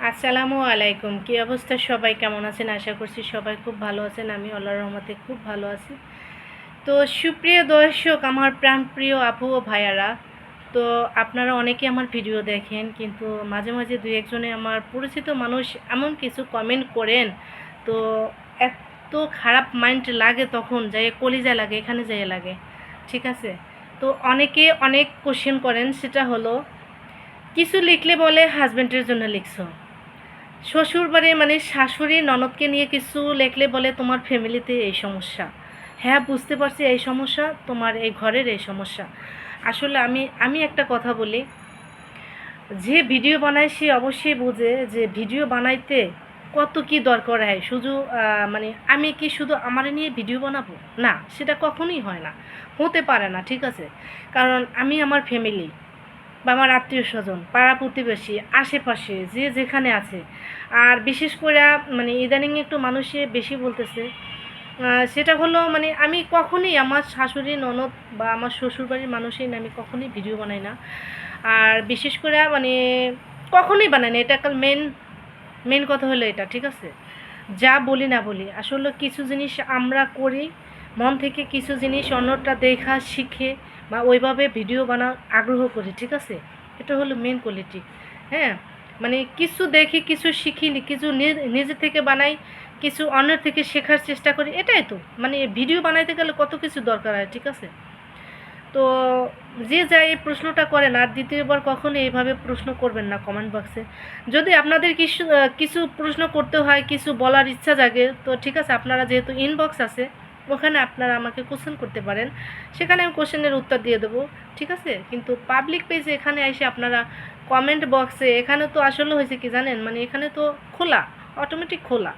আসসালামু আলাইকুম। কি অবস্থা, সবাই কেমন আছেন? আশা করছি সবাই খুব ভালো আছেন। আমি আল্লাহর রহমতে খুব ভালো আছি। তো সুপ্রিয় দর্শক, আমার প্রাণপ্রিয় আপু ও ভাইয়ারা, তো আপনারা অনেকে আমার ভিডিও দেখেন, কিন্তু মাঝে মাঝে দুই একজনে আমার পরিচিত মানুষ এমন কিছু কমেন্ট করেন, তো এত খারাপ মাইন্ড লাগে, তখন যাই কলিজা লাগে, এখানে যাই লাগে। ঠিক আছে? তো অনেকে অনেক কোশ্চেন করেন, সেটা হলো কিছু লিখলে বলে হাজব্যান্ডের জন্য লিখছো, শ্বশুর বাড়ি মানে শাশুড়ি ননদকে নিয়ে কিছু লেখলে বলে তোমার ফ্যামিলিতে এই সমস্যা। হ্যাঁ, বুঝতে পারছি এই সমস্যা, তোমার এই ঘরের এই সমস্যা। আসলে আমি একটা কথা বলি, যে ভিডিও বানায় সে অবশ্যই বোঝে যে ভিডিও বানাইতে কত কি দরকার হয়। শুধু মানে আমি কি শুধু আমার নিয়ে ভিডিও বানাবো? না, সেটা কখনোই হয় না, হতে পারে না। ঠিক আছে? কারণ আমি আমার ফ্যামিলি বা আমার আত্মীয় স্বজন, পাড়া প্রতিবেশী, আশেপাশে যে যেখানে আছে, আর বিশেষ করে মানে ইদানিং একটু মানুষে বেশি বলতেছে, সেটা হলো মানে আমি কখনোই আমার শাশুড়ি ননদ বা আমার শ্বশুরবাড়ির মানুষই না, আমি কখনোই ভিডিও বানাই না। আর বিশেষ করে মানে কখনোই বানাই না। এটা একটা মেন কথা হলো এটা। ঠিক আছে? যা বলি না বলি, আসলে কিছু জিনিস আমরা করি মন থেকে, কিছু জিনিস অন্যটা দেখা শিখে বা ওইভাবে ভিডিও বানার আগ্রহ করি। ঠিক আছে? এটা হলো মেন কোয়ালিটি। হ্যাঁ, মানে কিছু দেখি, কিছু শিখি, কিছু নিজে থেকে বানাই, কিছু অন্যের থেকে শেখার চেষ্টা করি। এটাই তো মানে ভিডিও বানাইতে গেলে কত কিছু দরকার হয়। ঠিক আছে? তো যে যা এই প্রশ্নটা করেন, আর দ্বিতীয়বার কখনো এইভাবে প্রশ্ন করবেন না কমেন্ট বক্সে। যদি আপনাদের কিছু কিছু প্রশ্ন করতে হয়, কিছু বলার ইচ্ছা জাগে, তো ঠিক আছে, আপনারা যেহেতু ইনবক্স আছে ওখানে আপনারা আমাকে কোশ্চেন করতে পারেন, সেখানে আমি কোশ্চেনের উত্তর দিয়ে দেবো। ঠিক আছে? কিন্তু পাবলিক পেজে এখানে এসে আপনারা কমেন্ট বক্সে, এখানে তো আসলে হয়েছে কি জানেন, মানে এখানে তো খোলা, অটোমেটিক খোলা।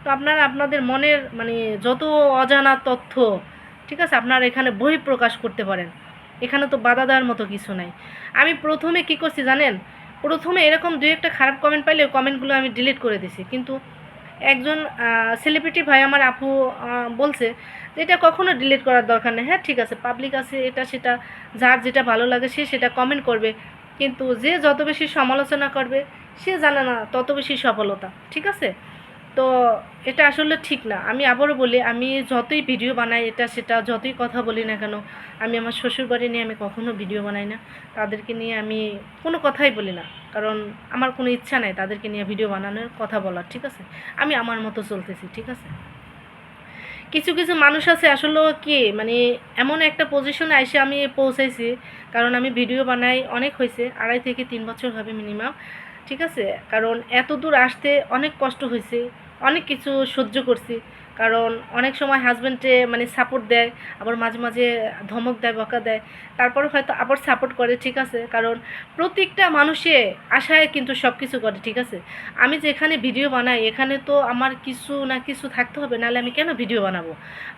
তো আপনারা আপনাদের মনের মানে যত অজানা তথ্য, ঠিক আছে, আপনারা এখানে বহিঃপ্রকাশ করতে পারেন। এখানে তো বাধা দেওয়ার মতো কিছু নাই। আমি প্রথমে কি করছি জানেন, প্রথমে এরকম দুই একটা খারাপ কমেন্ট পাইলে কমেন্টগুলো আমি ডিলিট করে দিছি। কিন্তু একজন সেলিব্রিটি ভাই আমার আপু বলছে যে এটা কখনো ডিলিট করার দরকার নেই। হ্যাঁ, ঠিক আছে, পাবলিক আছে, এটা সেটা, যার যেটা ভালো লাগে সে সেটা কমেন্ট করবে, কিন্তু যে যত বেশি সমালোচনা করবে সে জানে না তত বেশি সফলতা। ঠিক আছে? তো এটা আসলে ঠিক না। আমি আবারও বলি, আমি যতই ভিডিও বানাই, এটা সেটা যতই কথা বলি না কেন, আমি আমার শ্বশুরবাড়ি নিয়ে আমি কখনো ভিডিও বানাই না। তাদেরকে নিয়ে আমি কোনো কথাই বলি না, কারণ আমার কোনো ইচ্ছা নাই তাদেরকে নিয়ে ভিডিও বানানোর, কথা বলার। ঠিক আছে? আমি আমার মতো চলতেছি। ঠিক আছে? কিছু কিছু মানুষ আছে আসলে কি মানে এমন একটা পজিশনে এসে আমি পৌঁছাইছি, কারণ আমি ভিডিও বানাই অনেক হয়েছে, 2.5 থেকে 3 বছর হবে মিনিমাম। ঠিক আছে? কারণ এত দূর আসতে অনেক কষ্ট হয়েছে, অনেক কিছু সহ্য করছি। কারণ অনেক সময় হাজব্যান্ডে মানে সাপোর্ট দেয়, আবার মাঝে মাঝে ধমক দেয়, বকা দেয়, তারপরে হয়তো আবার সাপোর্ট করে। ঠিক আছে? কারণ প্রত্যেকটা মানুষে আশায় কিন্তু সব কিছু করে। ঠিক আছে? আমি যে এখানে ভিডিও বানাই, এখানে তো আমার কিছু না কিছু থাকতে হবে, নাহলে আমি কেন ভিডিও বানাবো?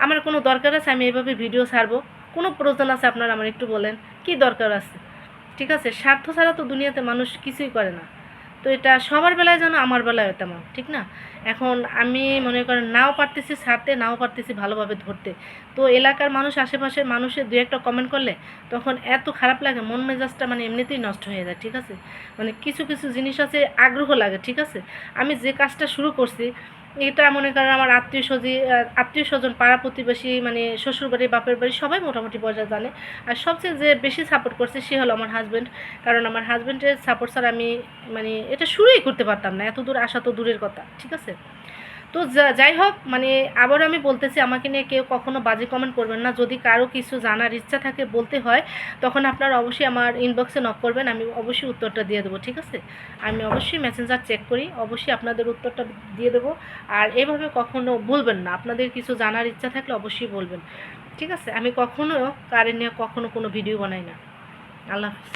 আমার কোনো দরকার আছে আমি এভাবে ভিডিও ছাড়বো? কোনো প্রয়োজন আছে আপনারা আমার একটু বলেন, কি দরকার আছে? ঠিক আছে? স্বার্থ ছাড়া তো দুনিয়াতে মানুষ কিছুই করে না। তো এটা সবার বেলায় যেন আমার বেলায় তেমন, ঠিক না? এখন আমি মনে করেন নাও পারতেছি ছাড়তে, নাও পারতেছি ভালোভাবে ধরতে। তো এলাকার মানুষ, আশেপাশের মানুষের দু একটা কমেন্ট করলে তখন এত খারাপ লাগে, মন মেজাজটা মানে এমনিতেই নষ্ট হয়ে যায়। ঠিক আছে? মানে কিছু কিছু জিনিস আছে, আগ্রহ লাগে। ঠিক আছে? আমি যে কাজটা শুরু করছি, এটা মনে করেন আমার আত্মীয় স্বজন, পাড়া প্রতিবেশী, মানে শ্বশুরবাড়ি, বাপের বাড়ি সবাই মোটামুটি পর্যায়ে জানে। আর সবচেয়ে যে বেশি সাপোর্ট করছে সে হলো আমার হাজব্যান্ড। কারণ আমার হাজব্যান্ডের সাপোর্ট ছাড়া আমি মানে এটা শুরুই করতে পারতাম না, এত দূর আসা তো দূরের কথা। ঠিক আছে? তো যাই হোক, মানে আবারও আমি বলতেছি, আমাকে নিয়ে কেউ কখনো বাজে কমেন্ট করবেন না। যদি কারো কিছু জানার ইচ্ছা থাকে, বলতে হয়, তখন আপনারা অবশ্যই আমার ইনবক্সে নক করবেন, আমি অবশ্যই উত্তরটা দিয়ে দেবো। ঠিক আছে? আমি অবশ্যই মেসেঞ্জার চেক করি, অবশ্যই আপনাদের উত্তরটা দিয়ে দেবো। আর এভাবে কখনো বলবেন না, আপনাদের কিছু জানার ইচ্ছা থাকলে অবশ্যই বলবেন। ঠিক আছে? আমি কখনো কারেন্ট নিয়ে কখনো কোনো ভিডিও বানাই না। আল্লাহ হাফিজ।